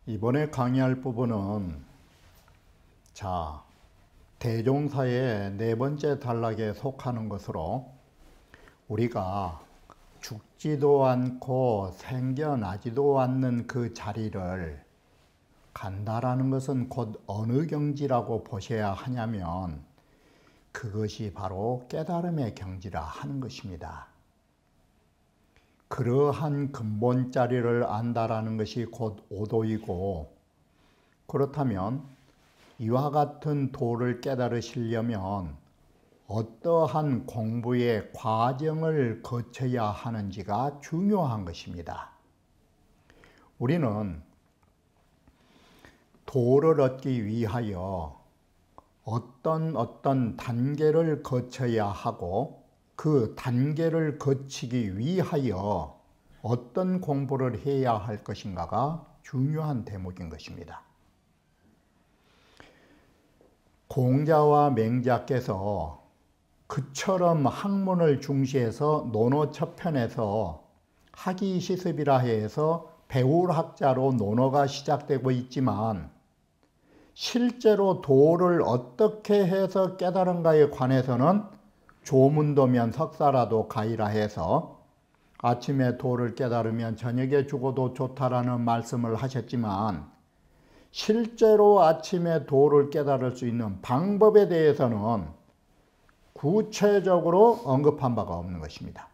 이번에 강의할 부분은 대종사의 네 번째 단락에 속하는 것으로 우리가 죽지도 않고 생겨나지도 않는 그 자리를 간다라는 것은 곧 어느 경지라고 보셔야 하냐면 그것이 바로 깨달음의 경지라 하는 것입니다. 그러한 근본 자리를 안다라는 것이 곧 오도이고, 그렇다면 이와 같은 도를 깨달으시려면 어떠한 공부의 과정을 거쳐야 하는지가 중요한 것입니다. 우리는 도를 얻기 위하여 어떤 단계를 거쳐야 하고 그 단계를 거치기 위하여 어떤 공부를 해야 할 것인가가 중요한 대목인 것입니다. 공자와 맹자께서 그처럼 학문을 중시해서 논어 첫 편에서 학이시습이라 해서 배울 학자로 논어가 시작되고 있지만, 실제로 도를 어떻게 해서 깨달은가에 관해서는 조문도면 석사라도 가이라 해서 아침에 도를 깨달으면 저녁에 죽어도 좋다라는 말씀을 하셨지만, 실제로 아침에 도를 깨달을 수 있는 방법에 대해서는 구체적으로 언급한 바가 없는 것입니다.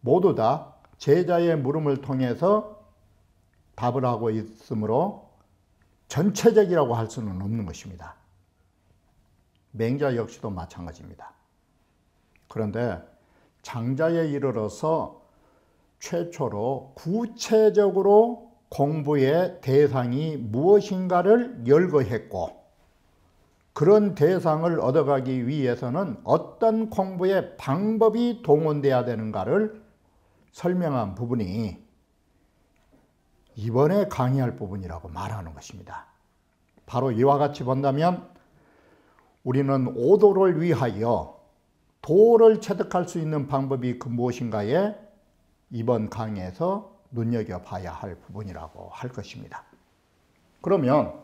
모두 다 제자의 물음을 통해서 답을 하고 있으므로 전체적이라고 할 수는 없는 것입니다. 맹자 역시도 마찬가지입니다. 그런데 장자에 이르러서 최초로 구체적으로 공부의 대상이 무엇인가를 열거했고, 그런 대상을 얻어가기 위해서는 어떤 공부의 방법이 동원돼야 되는가를 설명한 부분이 이번에 강의할 부분이라고 말하는 것입니다. 바로 이와 같이 본다면 우리는 오도를 위하여 도를 체득할 수 있는 방법이 그 무엇인가에 이번 강의에서 눈여겨봐야 할 부분이라고 할 것입니다. 그러면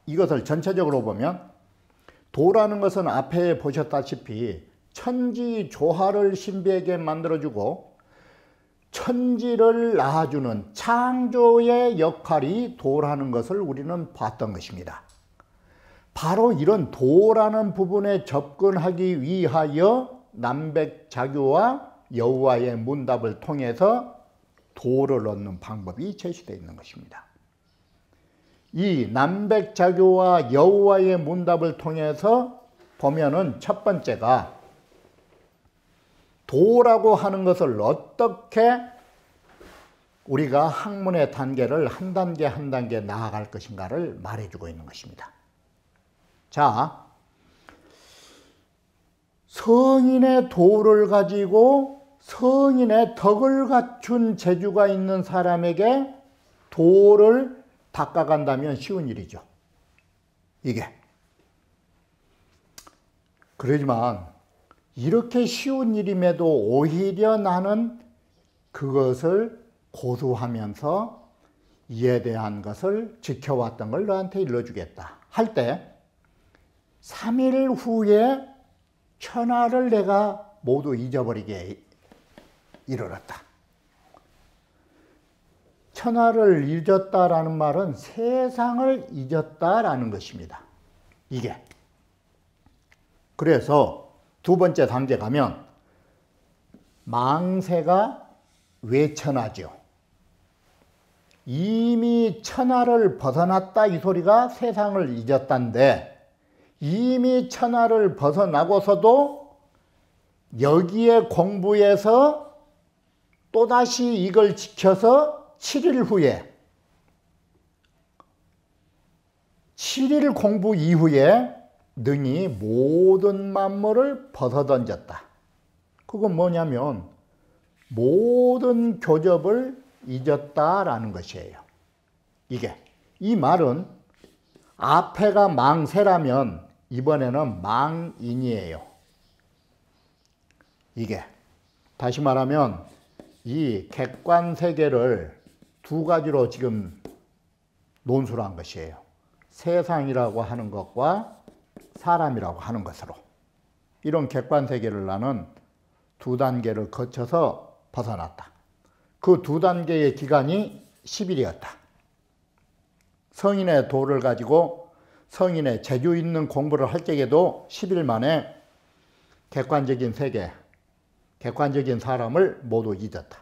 이것을 전체적으로 보면 도라는 것은 앞에 보셨다시피 천지조화를 신비하게 만들어주고 천지를 낳아주는 창조의 역할이 도라는 것을 우리는 봤던 것입니다. 바로 이런 도라는 부분에 접근하기 위하여 남백자교와 여우와의 문답을 통해서 도를 얻는 방법이 제시되어 있는 것입니다. 이 남백자교와 여우와의 문답을 통해서 보면은 첫 번째가 도라고 하는 것을 어떻게 우리가 학문의 단계를 한 단계 한 단계 나아갈 것인가를 말해주고 있는 것입니다. 성인의 도를 가지고 성인의 덕을 갖춘 재주가 있는 사람에게 도를 닦아간다면 쉬운 일이죠. 이게. 그러지만 이렇게 쉬운 일임에도 오히려 나는 그것을 고수하면서 이에 대한 것을 지켜왔던 걸 너한테 일러주겠다 할 때 3일 후에 천하를 내가 모두 잊어버리게 이르렀다. 천하를 잊었다라는 말은 세상을 잊었다라는 것입니다. 이게. 그래서 두 번째 단계 가면 망세가 왜 천하죠? 이미 천하를 벗어났다 이 소리가 세상을 잊었다인데, 이미 천하를 벗어나고서도 여기에 공부해서 또다시 이걸 지켜서 7일 후에 7일 공부 이후에 능히 모든 만물을 벗어던졌다. 그건 뭐냐면 모든 교접을 잊었다라는 것이에요. 이 말은 앞에가 망세라면 이번에는 망인이에요. 다시 말하면 이 객관세계를 두 가지로 지금 논술을 한 것이에요. 세상이라고 하는 것과 사람이라고 하는 것으로. 이런 객관세계를 나는 두 단계를 거쳐서 벗어났다. 그 두 단계의 기간이 10일이었다. 성인의 도를 가지고 성인의 재주 있는 공부를 할 적에도 10일 만에 객관적인 세계, 객관적인 사람을 모두 잊었다.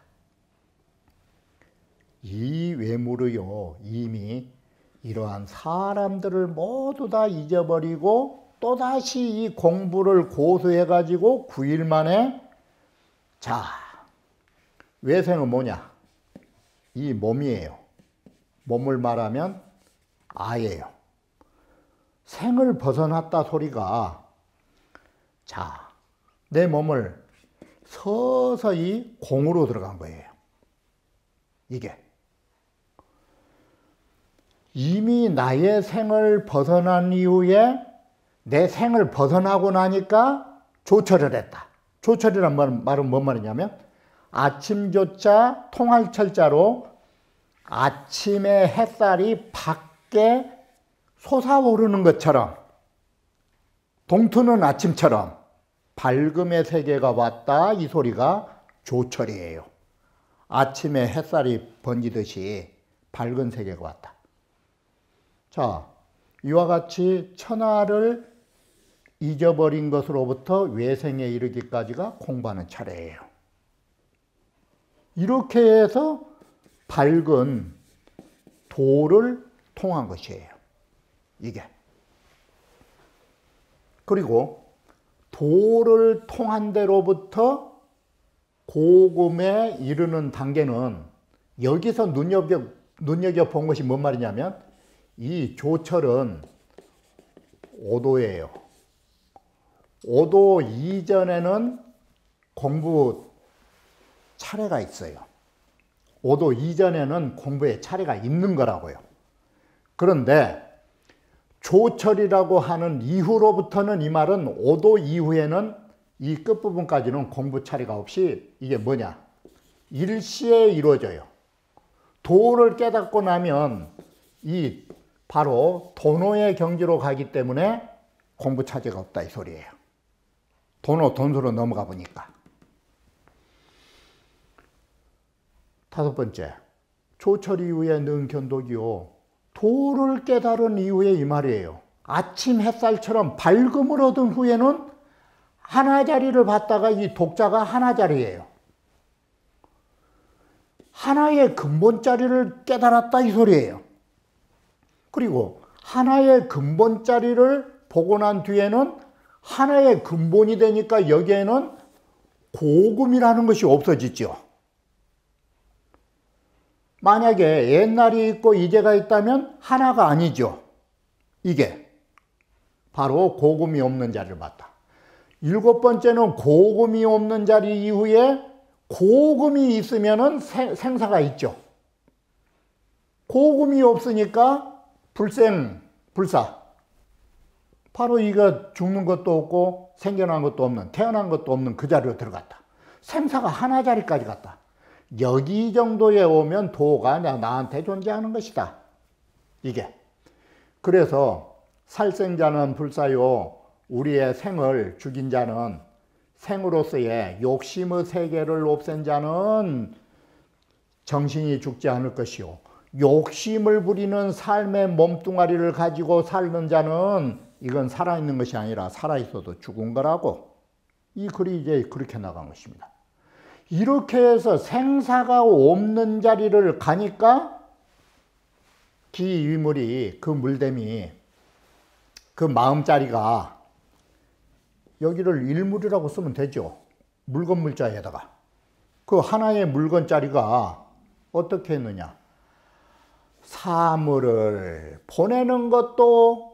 이 외모로요, 이미 이러한 사람들을 모두 다 잊어버리고 또다시 이 공부를 고수해가지고 9일 만에 자, 외생은 뭐냐? 이 몸이에요. 몸을 말하면 아예요. 생을 벗어났다 소리가 자, 내 몸을 서서히 공으로 들어간 거예요. 이게. 이미 나의 생을 벗어난 이후에 내 생을 벗어나고 나니까 조철을 했다. 조철이란 말은 뭔 말이냐면 아침조자 통할철자로 아침에 햇살이 밖에 솟아오르는 것처럼 동트는 아침처럼 밝음의 세계가 왔다. 이 소리가 조철이에요. 아침에 햇살이 번지듯이 밝은 세계가 왔다. 자, 이와 같이 천하를 잊어버린 것으로부터 외생에 이르기까지가 공부하는 차례예요. 이렇게 해서 밝은 도를 통한 것이에요. 이게. 그리고 도를 통한 데로부터 고금에 이르는 단계는 여기서 눈여겨본 것이 뭔 말이냐면 이 조철은 5도예요. 5도 이전에는 공부 차례가 있어요. 5도 이전에는 공부의 차례가 있는 거라고요. 그런데 조철이라고 하는 이후로부터는 이 말은 5도 이후에는 이 끝부분까지는 공부 차례가 없이 이게 뭐냐? 일시에 이루어져요. 도를 깨닫고 나면 이 바로 도노의 경지로 가기 때문에 공부 차제가 없다 이 소리예요. 도노 돈수로 넘어가 보니까. 다섯 번째, 조철 이후에 는 견독이요. 도를 깨달은 이후에 이 말이에요. 아침 햇살처럼 밝음을 얻은 후에는 하나자리를 받다가 이 독자가 하나자리예요. 하나의 근본자리를 깨달았다 이 소리예요. 그리고 하나의 근본자리를 보고 난 뒤에는 하나의 근본이 되니까 여기에는 고금이라는 것이 없어지죠. 만약에 옛날이 있고 이제가 있다면 하나가 아니죠. 이게 바로 고금이 없는 자리를 봤다. 일곱 번째는 고금이 없는 자리 이후에 고금이 있으면은 생사가 있죠. 고금이 없으니까 불생, 불사. 바로 이거 죽는 것도 없고 생겨난 것도 없는, 태어난 것도 없는 그 자리로 들어갔다. 생사가 하나 자리까지 갔다. 여기 정도에 오면 도가 나한테 존재하는 것이다. 이게. 그래서 살생자는 불사요. 우리의 생을 죽인 자는 생으로서의 욕심의 세계를 없앤 자는 정신이 죽지 않을 것이요. 욕심을 부리는 삶의 몸뚱아리를 가지고 사는 자는 이건 살아있는 것이 아니라 살아있어도 죽은 거라고. 이 글이 이제 그렇게 나간 것입니다. 이렇게 해서 생사가 없는 자리를 가니까 기위물이 그 물댐이 그 마음자리가 여기를 일물이라고 쓰면 되죠. 물건 물자에다가. 그 하나의 물건자리가 어떻게 했느냐. 사물을 보내는 것도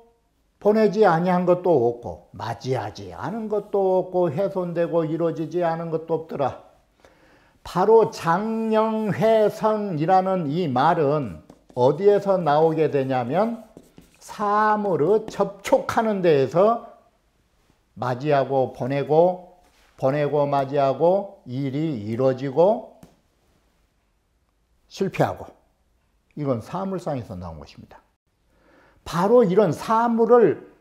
보내지 아니한 것도 없고 맞이하지 않은 것도 없고 훼손되고 이루어지지 않은 것도 없더라. 바로 장영회성이라는 이 말은 어디에서 나오게 되냐면 사물을 접촉하는 데에서 맞이하고 보내고 맞이하고 일이 이루어지고 실패하고 이건 사물상에서 나온 것입니다. 바로 이런 사물을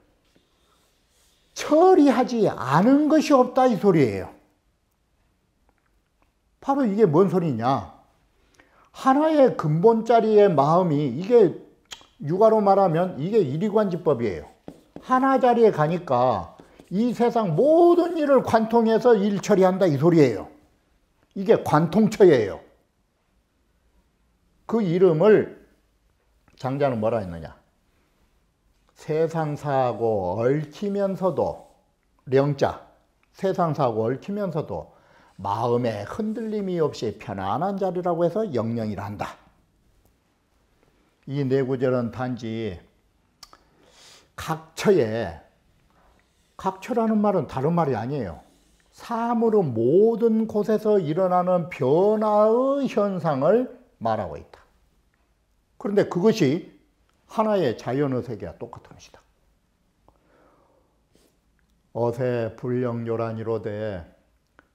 처리하지 않은 것이 없다 이 소리예요. 바로 이게 뭔 소리냐? 하나의 근본자리의 마음이, 이게 육아로 말하면 이게 일이관지법이에요. 하나 자리에 가니까 이 세상 모든 일을 관통해서 일 처리한다 이 소리예요. 이게 관통처예요. 그 이름을 장자는 뭐라 했느냐? 세상사하고 얽히면서도, 령자, 세상사하고 얽히면서도 마음에 흔들림이 없이 편안한 자리라고 해서 영령이라 한다. 이 네 구절은 단지 각처에, 각처라는 말은 다른 말이 아니에요. 사물의 모든 곳에서 일어나는 변화의 현상을 말하고 있다. 그런데 그것이 하나의 자연의 세계와 똑같은 것이다. 어세 불령요란이로되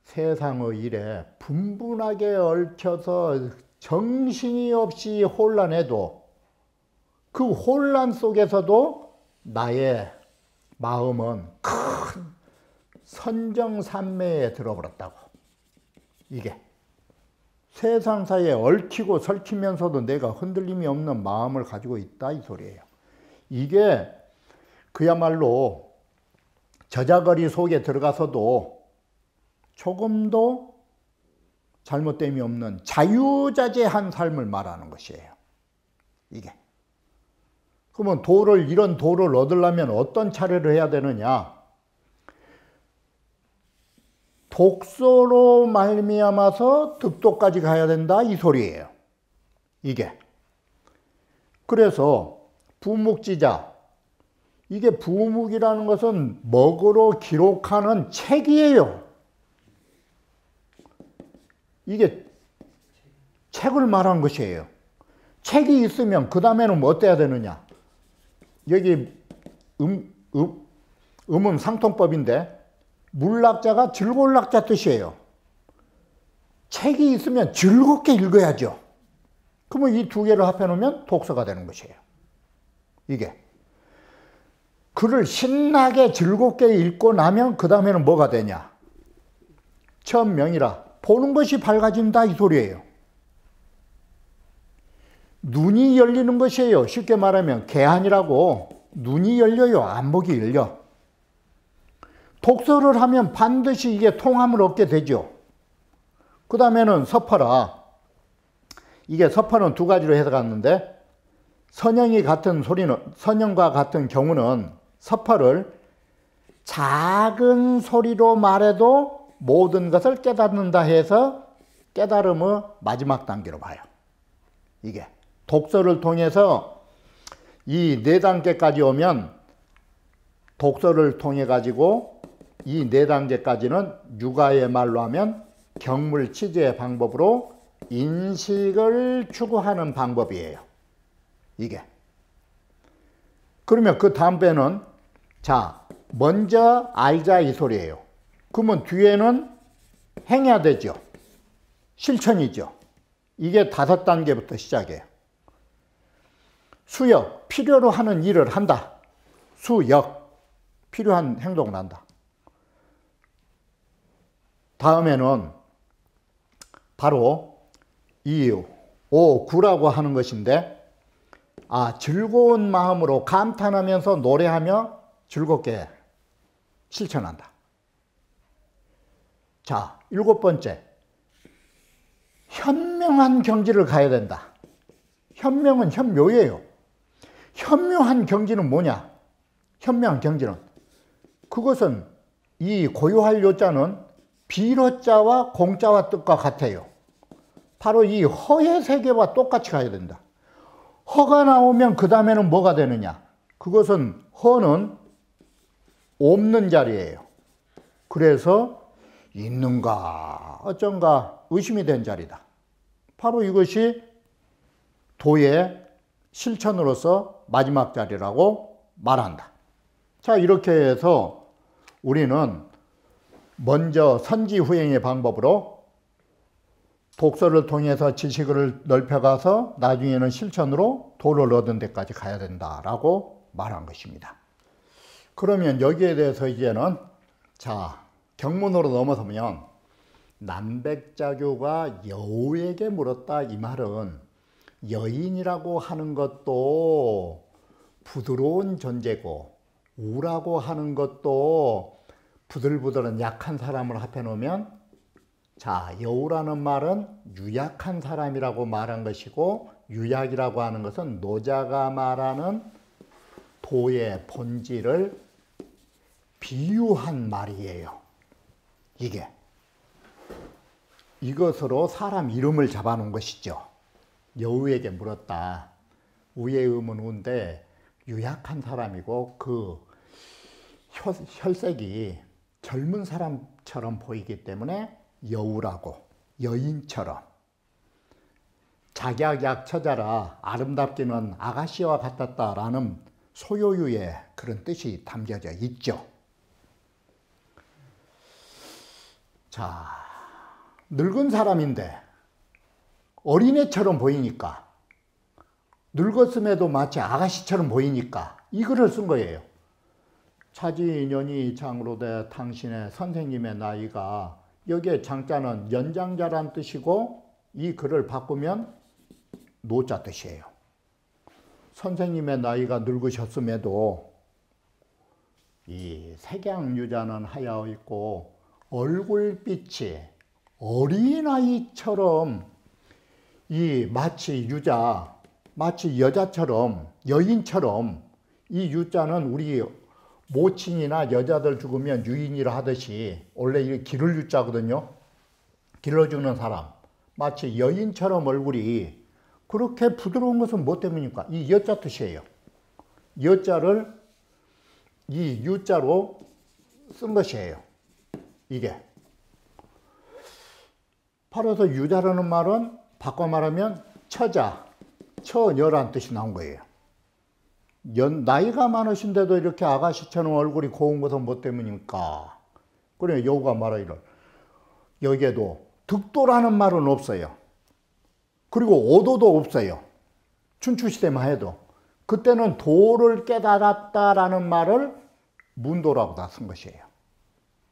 세상의 일에 분분하게 얽혀서 정신이 없이 혼란해도 그 혼란 속에서도 나의 마음은 큰 선정산매에 들어버렸다고. 이게 세상사에 얽히고 설키면서도 내가 흔들림이 없는 마음을 가지고 있다 이 소리예요. 이게 그야말로 저자거리 속에 들어가서도 조금도 잘못됨이 없는 자유자재한 삶을 말하는 것이에요. 이게. 그러면 이런 도를 얻으려면 어떤 차례를 해야 되느냐? 독서로 말미암아서 득도까지 가야 된다 이 소리예요. 이게. 그래서 부묵지자, 이게 부묵이라는 것은 먹으로 기록하는 책이에요. 이게 책을 말한 것이에요. 책이 있으면 그 다음에는 뭐 어때야 되느냐? 여기 음은 상통법인데 물락자가 즐거울 낙자 뜻이에요. 책이 있으면 즐겁게 읽어야죠. 그러면 이 두 개를 합해 놓으면 독서가 되는 것이에요. 이게. 글을 신나게 즐겁게 읽고 나면 그 다음에는 뭐가 되냐? 천명이라 보는 것이 밝아진다 이 소리예요. 눈이 열리는 것이에요. 쉽게 말하면 개안이라고 눈이 열려요. 안목이 열려. 독서를 하면 반드시 이게 통함을 얻게 되죠. 그 다음에는 서퍼라. 이게 서퍼는 두 가지로 해석하는데 선영과 같은 경우는 서퍼를 작은 소리로 말해도 모든 것을 깨닫는다 해서 깨달음의 마지막 단계로 봐요. 이게 독서를 통해서 이 네 단계까지 오면 독서를 통해 가지고 이 네 단계까지는 육아의 말로 하면 경물치제의 방법으로 인식을 추구하는 방법이에요. 이게. 그러면 그 다음에는 자, 먼저 알자 이 소리예요. 그러면 뒤에는 행해야 되죠. 실천이죠. 이게 5단계부터 시작해요. 수역, 필요로 하는 일을 한다. 수역, 필요한 행동을 한다. 다음에는 바로 이 오구라고 하는 것인데, 즐거운 마음으로 감탄하면서 노래하며 즐겁게 실천한다. 자, 7번째. 현명한 경지를 가야 된다. 현명은 현묘예요. 현묘한 경지는 뭐냐? 현명한 경지는 그것은 이 고요할 요자는 비로자와 공자와 뜻과 같아요. 바로 이 허의 세계와 똑같이 가야 된다. 허가 나오면 그 다음에는 뭐가 되느냐? 그것은 허는 없는 자리예요. 그래서 있는가 어쩐가 의심이 된 자리다. 바로 이것이 도의 실천으로서 마지막 자리라고 말한다. 자, 이렇게 해서 우리는 먼저 선지후행의 방법으로 독서를 통해서 지식을 넓혀가서 나중에는 실천으로 도를 얻은 데까지 가야 된다라고 말한 것입니다. 그러면 여기에 대해서 이제는 자, 경문으로 넘어서면 남백자교가 여우에게 물었다, 이 말은 여인이라고 하는 것도 부드러운 존재고 우라고 하는 것도 부들부들한 약한 사람을 합해 놓으면 자, 여우라는 말은 유약한 사람이라고 말한 것이고 유약이라고 하는 것은 노자가 말하는 도의 본질을 비유한 말이에요. 이것으로 사람 이름을 잡아놓은 것이죠. 여우에게 물었다. 우의 음은 우인데 유약한 사람이고 그 혈색이 젊은 사람처럼 보이기 때문에 여우라고, 여인처럼 작약약 처자라 아름답기는 아가씨와 같았다라는 소요유의 그런 뜻이 담겨져 있죠. 자, 늙은 사람인데 어린애처럼 보이니까, 늙었음에도 마치 아가씨처럼 보이니까 이 글을 쓴 거예요. 차지인연이 장로되 당신의 선생님의 나이가, 여기에 장자는 연장자란 뜻이고 이 글을 바꾸면 노자 뜻이에요. 선생님의 나이가 늙으셨음에도 이 색양유자는 하여 있고 얼굴빛이 어린아이처럼 이 마치 유자, 마치 여자처럼, 여인처럼, 이 유자는 우리 모친이나 여자들 죽으면 유인이라 하듯이 원래 이 기를 유자거든요. 길러주는 사람. 마치 여인처럼 얼굴이 그렇게 부드러운 것은 뭐 때문입니까? 이 여자 뜻이에요. 여자를 이 유자로 쓴 것이에요. 이게. 팔아서 유자라는 말은 바꿔 말하면 처자, 처녀란 뜻이 나온 거예요. 나이가 많으신데도 이렇게 아가씨처럼 얼굴이 고운 것은 뭐 때문입니까? 그래, 여우가 말하기를 여기에도 득도라는 말은 없어요. 그리고 오도도 없어요. 춘추시대만 해도. 그때는 도를 깨달았다라는 말을 문도라고 다 쓴 것이에요.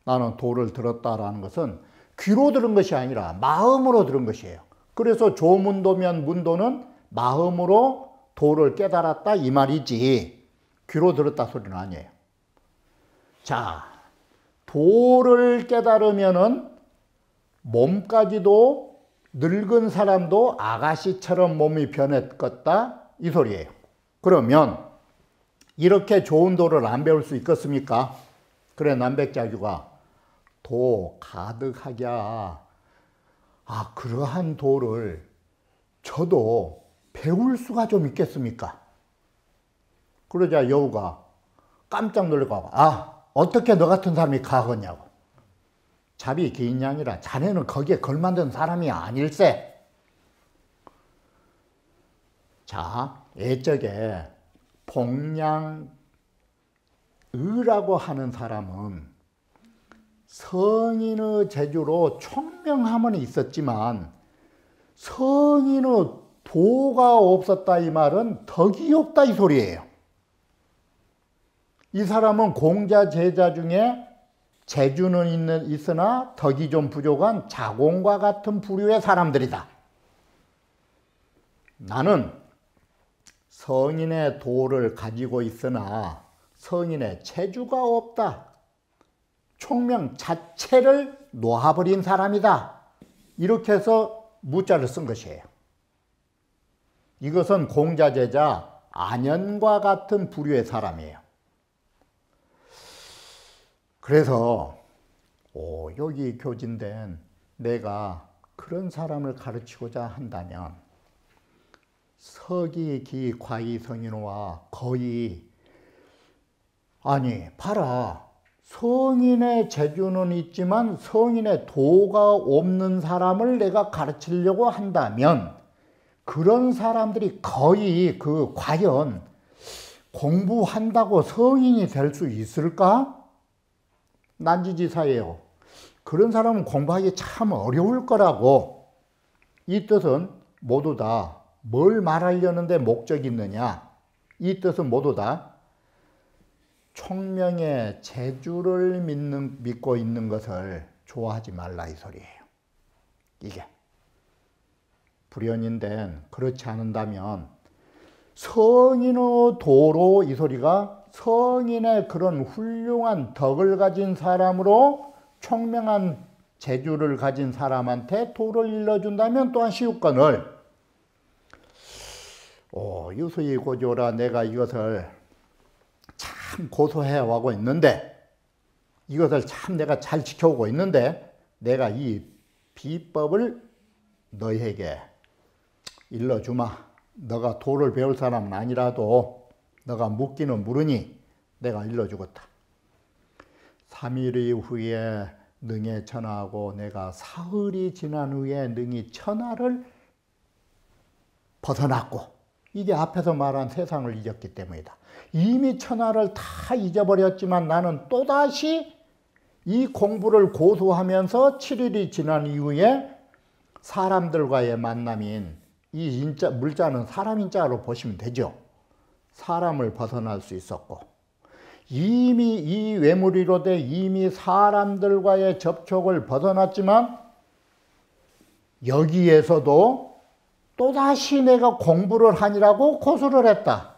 나는 도를 들었다라는 것은 귀로 들은 것이 아니라 마음으로 들은 것이에요. 그래서 조문도면 문도는 마음으로 도를 깨달았다 이 말이지 귀로 들었다 소리는 아니에요. 자, 도를 깨달으면은 몸까지도 늙은 사람도 아가씨처럼 몸이 변했겠다 이 소리예요. 그러면 이렇게 좋은 도를 안 배울 수 있겠습니까? 그래, 남백자규가 도 가득하랴. 아, 그러한 도를 저도 배울 수가 좀 있겠습니까? 그러자 여우가 깜짝 놀라고, 아, 어떻게 너 같은 사람이 가겠냐고. 잡이 긴 양이라 자네는 거기에 걸맞는 사람이 아닐세. 자, 옛적에 복량의라고 하는 사람은 성인의 재주로 총명함은 있었지만 성인의 도가 없었다 이 말은 덕이 없다 이 소리예요. 이 사람은 공자 제자 중에 재주는 있으나 덕이 좀 부족한 자공과 같은 부류의 사람들이다. 나는 성인의 도를 가지고 있으나 성인의 재주가 없다. 총명 자체를 놓아버린 사람이다. 이렇게 해서 무자를 쓴 것이에요. 이것은 공자 제자 안현과 같은 부류의 사람이에요. 그래서 여기 교진된 내가 그런 사람을 가르치고자 한다면 서기, 기, 과이, 성인호와 거의 아니 봐라, 성인의 재주는 있지만 성인의 도가 없는 사람을 내가 가르치려고 한다면 그런 사람들이 거의 과연 공부한다고 성인이 될 수 있을까? 난지지사예요. 그런 사람은 공부하기 참 어려울 거라고. 이 뜻은 모두 다 뭘 말하려는데 목적이 있느냐? 이 뜻은 모두 다 총명의 재주를 믿고 있는 것을 좋아하지 말라 이 소리예요. 이게 불연인된 그렇지 않은다면 성인의 도로 이 소리가 성인의 그런 훌륭한 덕을 가진 사람으로 총명한 재주를 가진 사람한테 도를 일러준다면 또한 시우건을 유수히 고조라 내가 이것을 참 고소해하고 있는데 이것을 참 내가 잘 지켜오고 있는데 내가 이 비법을 너에게 일러주마. 너가 도를 배울 사람은 아니라도 너가 묻기는 물으니 내가 일러주겠다. 3일 후에 능에 천하하고 내가 사흘이 지난 후에 능이 천하를 벗어났고 이게 앞에서 말한 세상을 잊었기 때문이다. 이미 천하를 다 잊어버렸지만 나는 또다시 이 공부를 고수하면서 7일이 지난 이후에 사람들과의 만남인 이 인자, 물자는 사람 인자로 보시면 되죠. 사람을 벗어날 수 있었고 이미 이 외물이로되 이미 사람들과의 접촉을 벗어났지만 여기에서도 또다시 내가 공부를 하니라고 고수를 했다.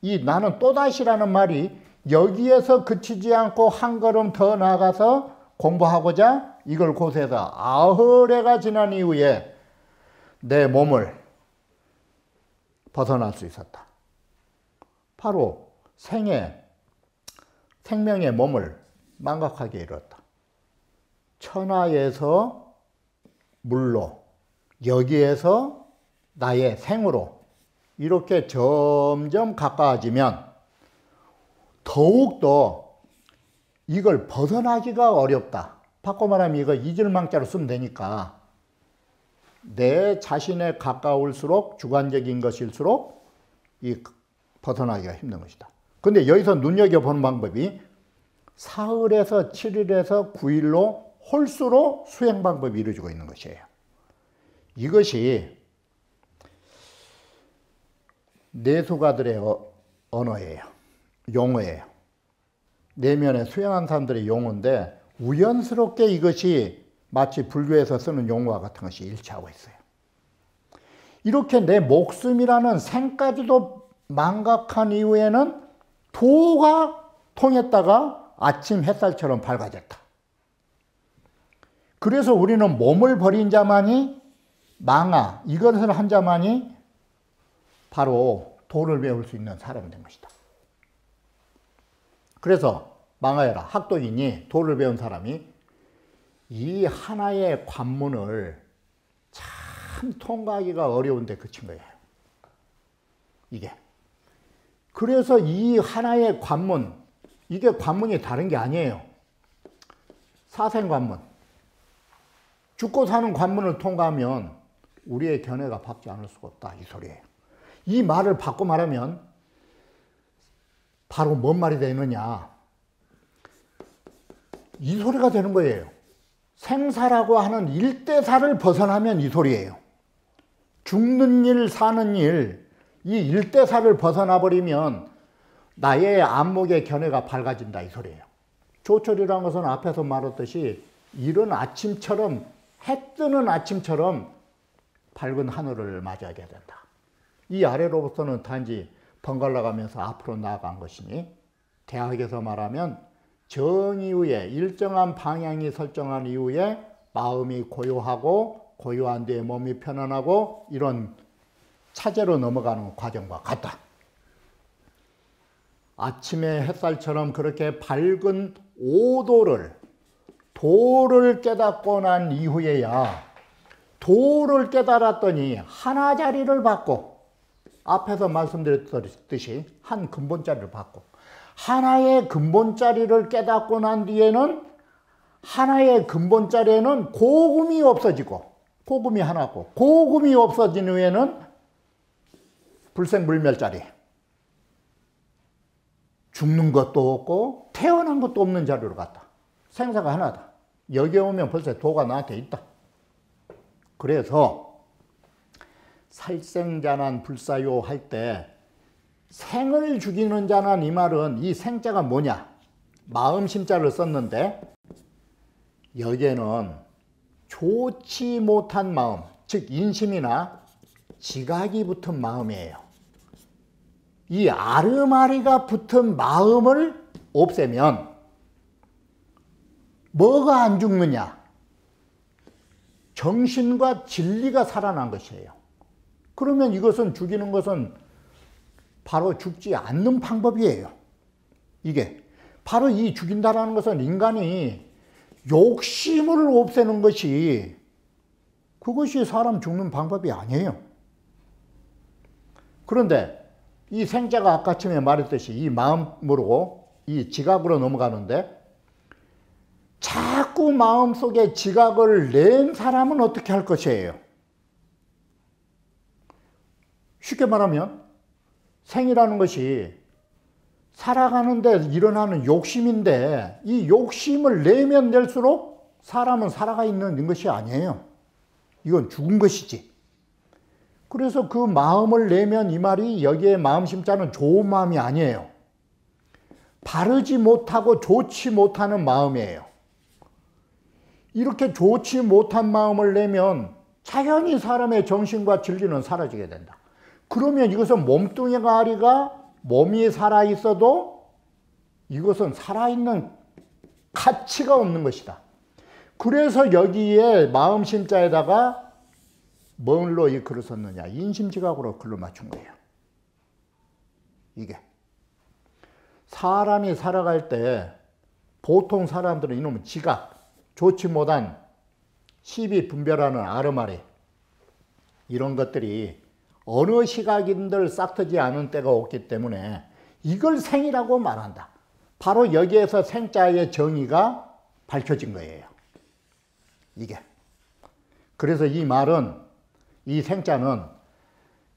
이 나는 또다시라는 말이 여기에서 그치지 않고 한 걸음 더 나가서 공부하고자 이걸 고수해서 9해가 지난 이후에 내 몸을 벗어날 수 있었다. 바로 생명의 몸을 망각하게 이뤘다. 천하에서 물로 여기에서 나의 생으로 이렇게 점점 가까워지면 더욱더 이걸 벗어나기가 어렵다. 바꿔 말하면 이거 이질망자로 쓰면 되니까 내 자신에 가까울수록 주관적인 것일수록 이 벗어나기가 힘든 것이다. 근데 여기서 눈여겨보는 방법이 사흘에서 7일에서 9일로 홀수로 수행 방법이 이루어지고 있는 것이에요. 이것이 내수가들의 언어예요. 용어예요. 내면에 수행한 사람들의 용어인데 우연스럽게 이것이 마치 불교에서 쓰는 용어와 같은 것이 일치하고 있어요. 이렇게 내 목숨이라는 생까지도 망각한 이후에는 도가 통했다가 아침 햇살처럼 밝아졌다. 그래서 우리는 몸을 버린 자만이 망아, 이것을 한 자만이 바로 도를 배울 수 있는 사람이 된 것이다. 그래서 망아여라, 학도이니 도를 배운 사람이 이 하나의 관문을 참 통과하기가 어려운데 그친 거예요. 이게. 그래서 이 하나의 관문, 이게 관문이 다른 게 아니에요. 사생관문. 죽고 사는 관문을 통과하면 우리의 견해가 바뀌지 않을 수가 없다. 이 소리예요. 이 말을 바꿔 말하면 바로 뭔 말이 되느냐. 이 소리가 되는 거예요. 생사라고 하는 일대사를 벗어나면 이 소리예요. 죽는 일, 사는 일, 이 일대사를 벗어나 버리면 나의 안목의 견해가 밝아진다 이 소리예요. 조철이라는 것은 앞에서 말했듯이 이른 아침처럼, 해 뜨는 아침처럼 밝은 하늘을 맞이하게 된다. 이 아래로부터는 단지 번갈아 가면서 앞으로 나아간 것이니 대학에서 말하면 정 이후에 일정한 방향이 설정한 이후에 마음이 고요하고 고요한 뒤에 몸이 편안하고 이런 차제로 넘어가는 과정과 같다. 아침의 햇살처럼 그렇게 밝은 오도를 도를 깨닫고 난 이후에야 도를 깨달았더니 하나 자리를 받고 앞에서 말씀드렸듯이 한 근본 자리를 받고 하나의 근본 자리를 깨닫고 난 뒤에는 하나의 근본 자리에는 고금이 없어지고 고금이 하나고 고금이 없어진 후에는 불생불멸 자리 죽는 것도 없고 태어난 것도 없는 자리로 갔다. 생사가 하나다. 여기 오면 벌써 도가 나한테 있다. 그래서 살생자난 불사요 할 때 생을 죽이는 자난 이 말은 이 생자가 뭐냐? 마음심자를 썼는데 여기에는 좋지 못한 마음, 즉 인심이나 지각이 붙은 마음이에요. 이 아르마리가 붙은 마음을 없애면 뭐가 안 죽느냐? 정신과 진리가 살아난 것이에요. 그러면 이것은 죽이는 것은 바로 죽지 않는 방법이에요. 이게 바로 이 죽인다라는 것은 인간이 욕심을 없애는 것이 그것이 사람 죽는 방법이 아니에요. 그런데 이 생자가 아까 처음에 말했듯이 이 마음으로 이 지각으로 넘어가는데 자꾸 마음속에 지각을 낸 사람은 어떻게 할 것이에요? 쉽게 말하면 생이라는 것이 살아가는데 일어나는 욕심인데 이 욕심을 내면 낼수록 사람은 살아가 있는 것이 아니에요. 이건 죽은 것이지. 그래서 그 마음을 내면 이 말이 여기에 마음심자는 좋은 마음이 아니에요. 바르지 못하고 좋지 못하는 마음이에요. 이렇게 좋지 못한 마음을 내면 자연히 사람의 정신과 진리는 사라지게 된다. 그러면 이것은 몸뚱이가 아리가 몸이 살아있어도 이것은 살아있는 가치가 없는 것이다. 그래서 여기에 마음심자에다가 뭘로 이 글을 썼느냐? 인심지각으로 글로 맞춘 거예요. 이게. 사람이 살아갈 때 보통 사람들은 이놈의 지각, 좋지 못한 시비 분별하는 아르마리 이런 것들이 어느 시각인들 싹트지 않은 때가 없기 때문에 이걸 생이라고 말한다. 바로 여기에서 생자의 정의가 밝혀진 거예요. 이게. 그래서 이 말은 이 생자는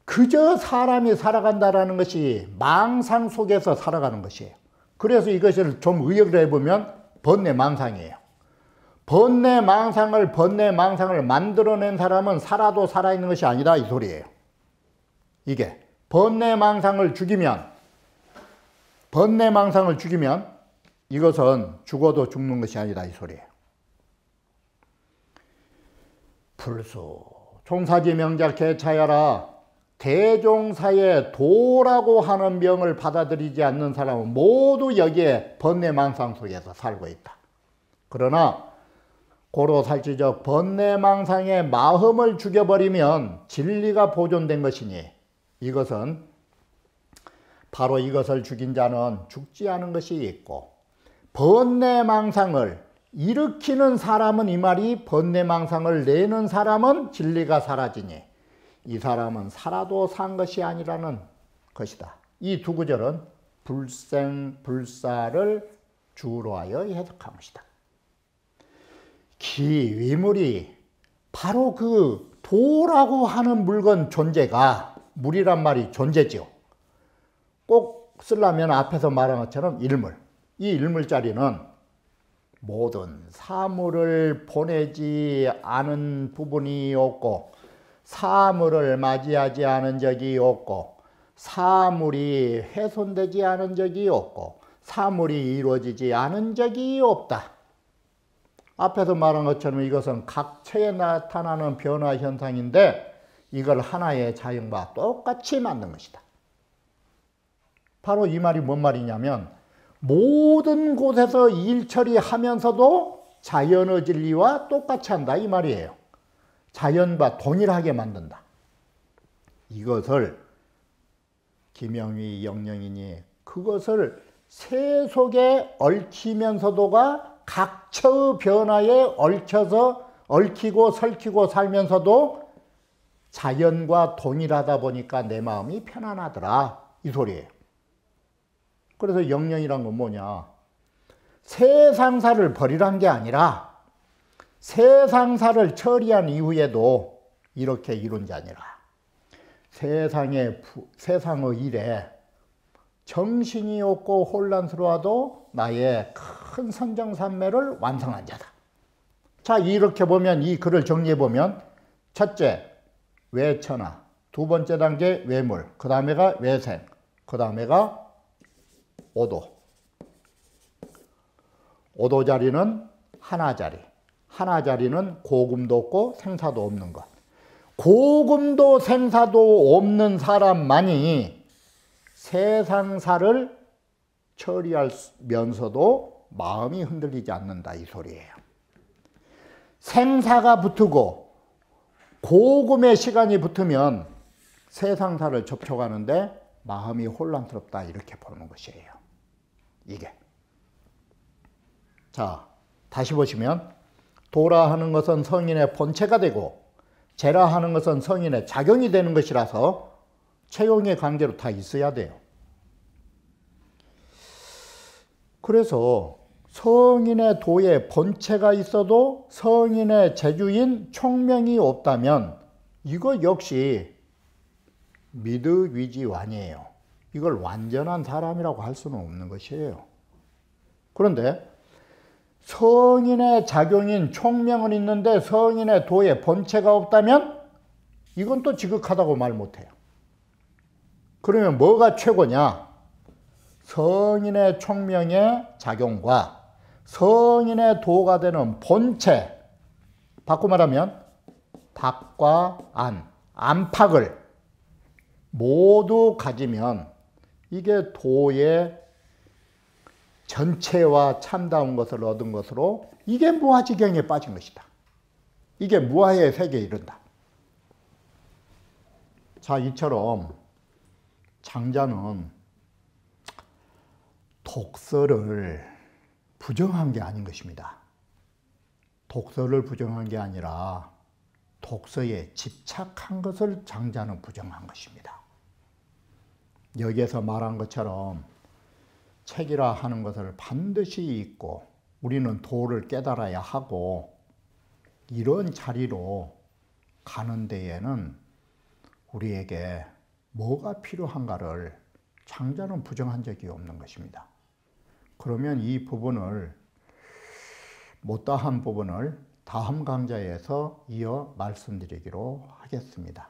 그저 사람이 살아간다라는 것이 망상 속에서 살아가는 것이에요. 그래서 이것을 좀 의역을 해보면 번뇌망상이에요. 번뇌망상을 만들어낸 사람은 살아도 살아있는 것이 아니다 이 소리예요. 이게 번뇌망상을 죽이면 이것은 죽어도 죽는 것이 아니다 이 소리예요. 불수 종사지 명작 개차야라. 대종사의 도라고 하는 명을 받아들이지 않는 사람은 모두 여기에 번뇌망상 속에서 살고 있다. 그러나 고로 살지적 번뇌망상의 마음을 죽여버리면 진리가 보존된 것이니 이것은 바로 이것을 죽인 자는 죽지 않은 것이 있고 번뇌망상을 일으키는 사람은 이 말이 번뇌망상을 내는 사람은 진리가 사라지니 이 사람은 살아도 산 것이 아니라는 것이다. 이 두 구절은 불생불사를 주로 하여 해석한 것이다. 기위물이 바로 그 도라고 하는 물건 존재가 물이란 말이 존재죠. 꼭 쓰려면 앞에서 말한 것처럼 일물. 이 일물자리는 모든 사물을 보내지 않은 부분이 없고 사물을 맞이하지 않은 적이 없고 사물이 훼손되지 않은 적이 없고 사물이 이루어지지 않은 적이 없다. 앞에서 말한 것처럼 이것은 각처에 나타나는 변화 현상인데 이걸 하나의 자연과 똑같이 만든 것이다. 바로 이 말이 뭔 말이냐면 모든 곳에서 일처리하면서도 자연의 진리와 똑같이 한다 이 말이에요. 자연과 동일하게 만든다. 이것을 김영휘 영령이니 그것을 세속에 얽히면서도가 각처의 변화에 얽히고 설키고 살면서도 자연과 동일하다 보니까 내 마음이 편안하더라 이 소리예요. 그래서 영령이란 건 뭐냐? 세상사를 버리란 게 아니라 세상사를 처리한 이후에도 이렇게 이룬 게 아니라 세상의 일에 정신이 없고 혼란스러워도 나의 큰 선정산매를 완성한 자다. 자, 이렇게 보면 이 글을 정리해 보면 첫째, 왜 천하? 두 번째 단계 외물, 그 다음에가 외생, 그 다음에가 오도. 오도 자리는 하나 자리는 고금도 없고 생사도 없는 것. 고금도 생사도 없는 사람만이 세상사를 처리하면서도 마음이 흔들리지 않는다, 이 소리예요. 생사가 붙고 고금의 시간이 붙으면 세상사를 접촉하는데 마음이 혼란스럽다, 이렇게 보는 것이에요. 이게. 자, 다시 보시면 도라 하는 것은 성인의 본체가 되고 재라 하는 것은 성인의 작용이 되는 것이라서 채용의 관계로 다 있어야 돼요. 그래서 성인의 도에 본체가 있어도 성인의 재주인 총명이 없다면 이거 역시 미득위지완이에요. 이걸 완전한 사람이라고 할 수는 없는 것이에요. 그런데 성인의 작용인 총명은 있는데 성인의 도에 본체가 없다면 이건 또 지극하다고 말 못해요. 그러면 뭐가 최고냐? 성인의 총명의 작용과 성인의 도가 되는 본체, 바꿔 말하면 닭과 안팎을 모두 가지면 이게 도의 전체와 참다운 것을 얻은 것으로 이게 무아지경에 빠진 것이다. 이게 무아의 세계에 이른다. 자, 이처럼 장자는 독서를 부정한 게 아닌 것입니다. 독서를 부정한 게 아니라 독서에 집착한 것을 장자는 부정한 것입니다. 여기에서 말한 것처럼 책이라 하는 것을 반드시 읽고 우리는 도를 깨달아야 하고 이런 자리로 가는 데에는 우리에게 뭐가 필요한가를 장자는 부정한 적이 없는 것입니다. 그러면 이 부분을 못다한 부분을 다음 강좌에서 이어 말씀드리기로 하겠습니다.